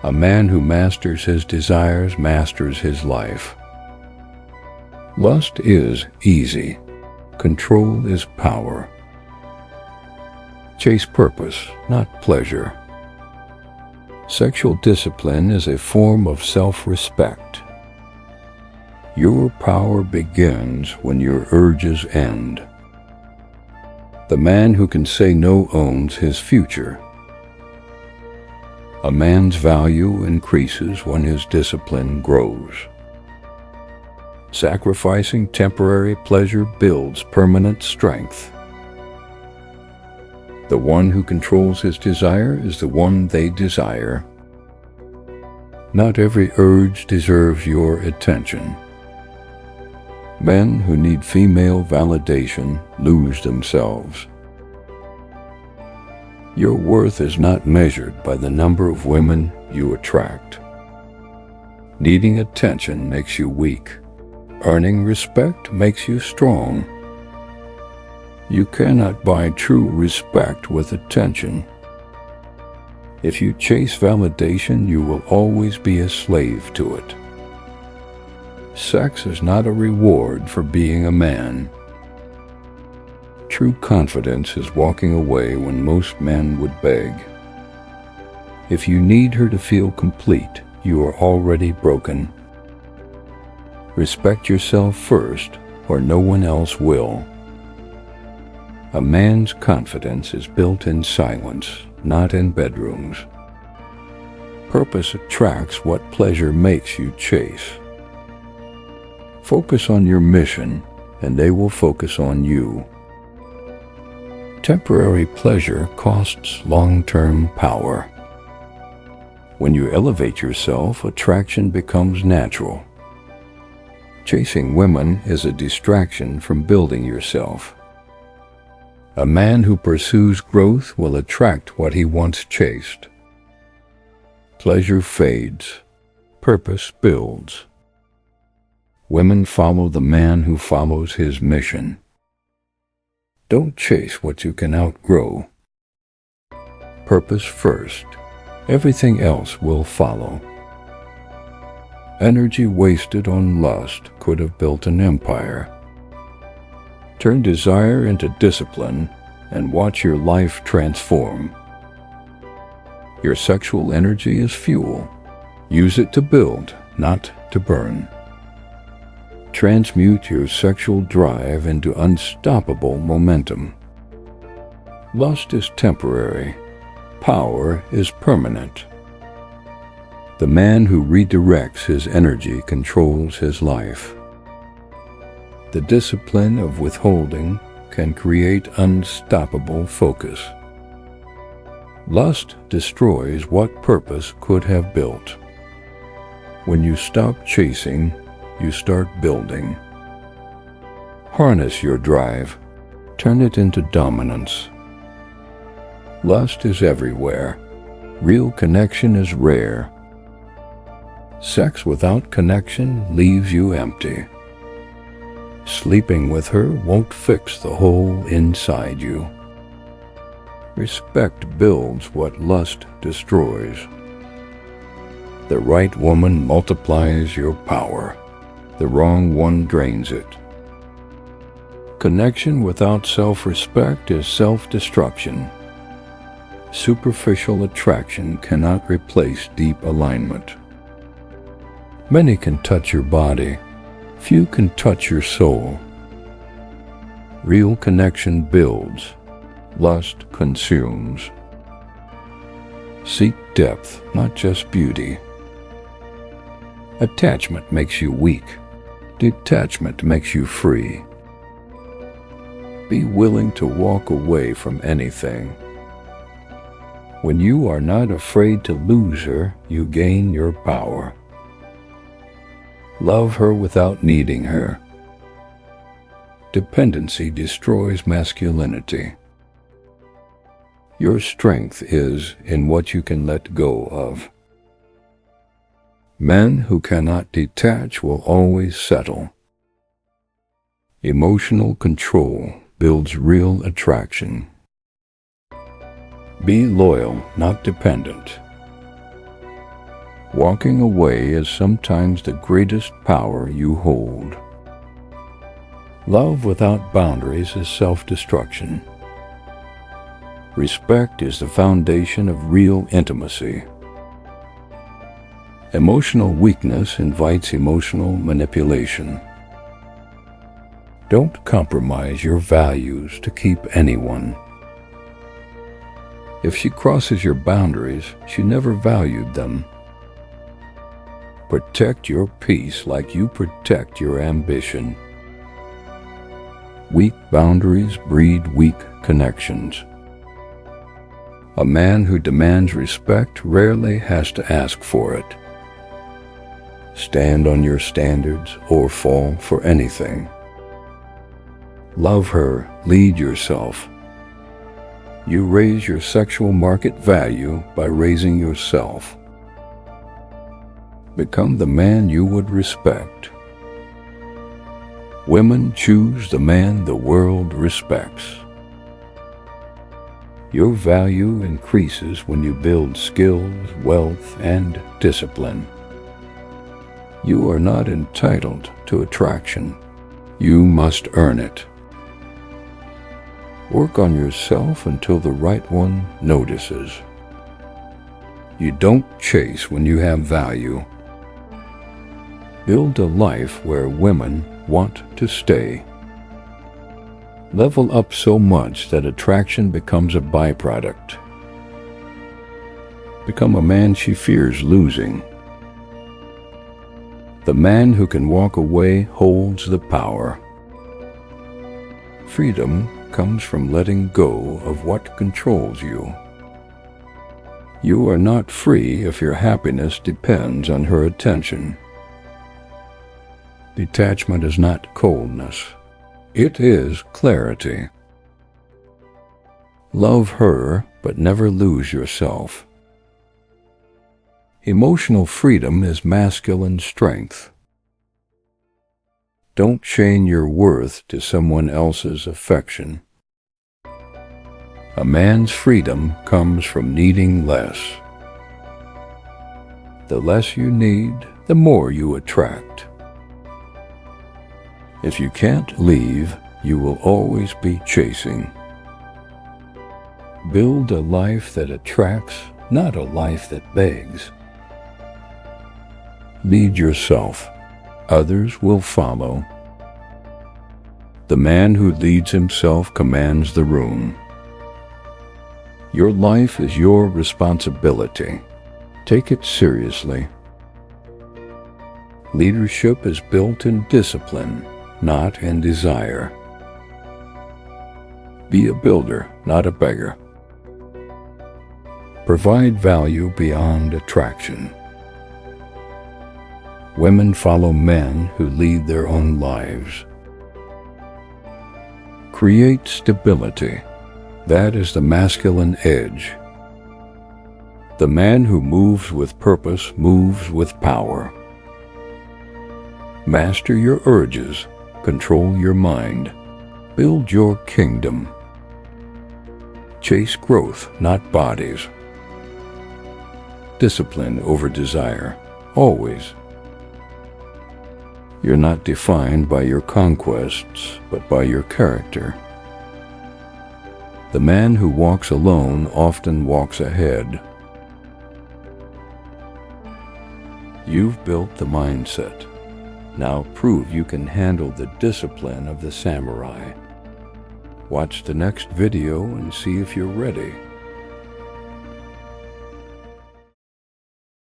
A man who masters his desires masters his life. Lust is easy. Control is power. Chase purpose, not pleasure. Sexual discipline is a form of self-respect. Your power begins when your urges end. The man who can say no owns his future. A man's value increases when his discipline grows. Sacrificing temporary pleasure builds permanent strength. The one who controls his desire is the one they desire. Not every urge deserves your attention. Men who need female validation lose themselves. Your worth is not measured by the number of women you attract. Needing attention makes you weak. Earning respect makes you strong. You cannot buy true respect with attention. If you chase validation, you will always be a slave to it. Sex is not a reward for being a man. True confidence is walking away when most men would beg. If you need her to feel complete, you are already broken. Respect yourself first, or no one else will. A man's confidence is built in silence, not in bedrooms. Purpose attracts what pleasure makes you chase. Focus on your mission, and they will focus on you. Temporary pleasure costs long-term power. When you elevate yourself, attraction becomes natural. Chasing women is a distraction from building yourself. A man who pursues growth will attract what he once chased. Pleasure fades. Purpose builds. Women follow the man who follows his mission. Don't chase what you can outgrow. Purpose first. Everything else will follow. Energy wasted on lust could have built an empire. Turn desire into discipline and watch your life transform. Your sexual energy is fuel. Use it to build, not to burn. Transmute your sexual drive into unstoppable momentum. Lust is temporary. Power is permanent. The man who redirects his energy controls his life. The discipline of withholding can create unstoppable focus. Lust destroys what purpose could have built. When you stop chasing, you start building. Harness your drive. Turn it into dominance. Lust is everywhere. Real connection is rare. Sex without connection leaves you empty. Sleeping with her won't fix the hole inside you. Respect builds what lust destroys. The right woman multiplies your power. The wrong one drains it. Connection without self-respect is self-destruction. Superficial attraction cannot replace deep alignment. Many can touch your body. Few can touch your soul. Real connection builds. Lust consumes. Seek depth, not just beauty. Attachment makes you weak. Detachment makes you free. Be willing to walk away from anything. When you are not afraid to lose her, you gain your power. Love her without needing her. Dependency destroys masculinity. Your strength is in what you can let go of. Men who cannot detach will always settle. Emotional control builds real attraction. Be loyal, not dependent. Walking away is sometimes the greatest power you hold. Love without boundaries is self-destruction. Respect is the foundation of real intimacy. Emotional weakness invites emotional manipulation. Don't compromise your values to keep anyone. If she crosses your boundaries, she never valued them. Protect your peace like you protect your ambition. Weak boundaries breed weak connections. A man who demands respect rarely has to ask for it. Stand on your standards or fall for anything. Love her, lead yourself. You raise your sexual market value by raising yourself. Become the man you would respect. Women choose the man the world respects. Your value increases when you build skills, wealth, and discipline. You are not entitled to attraction. You must earn it. Work on yourself until the right one notices. You don't chase when you have value. Build a life where women want to stay. Level up so much that attraction becomes a byproduct. Become a man she fears losing. The man who can walk away holds the power. Freedom comes from letting go of what controls you. You are not free if your happiness depends on her attention. Detachment is not coldness. It is clarity. Love her, but never lose yourself. Emotional freedom is masculine strength. Don't chain your worth to someone else's affection. A man's freedom comes from needing less. The less you need, the more you attract. If you can't leave, you will always be chasing. Build a life that attracts, not a life that begs. Lead yourself. Others will follow. The man who leads himself commands the room. Your life is your responsibility. Take it seriously. Leadership is built in discipline, not in desire. Be a builder, not a beggar. Provide value beyond attraction. Women follow men who lead their own lives. Create stability. That is the masculine edge. The man who moves with purpose moves with power. Master your urges. Control your mind. Build your kingdom. Chase growth, not bodies. Discipline over desire, always. You're not defined by your conquests, but by your character. The man who walks alone often walks ahead. You've built the mindset. Now prove you can handle the discipline of the samurai. Watch the next video and see if you're ready.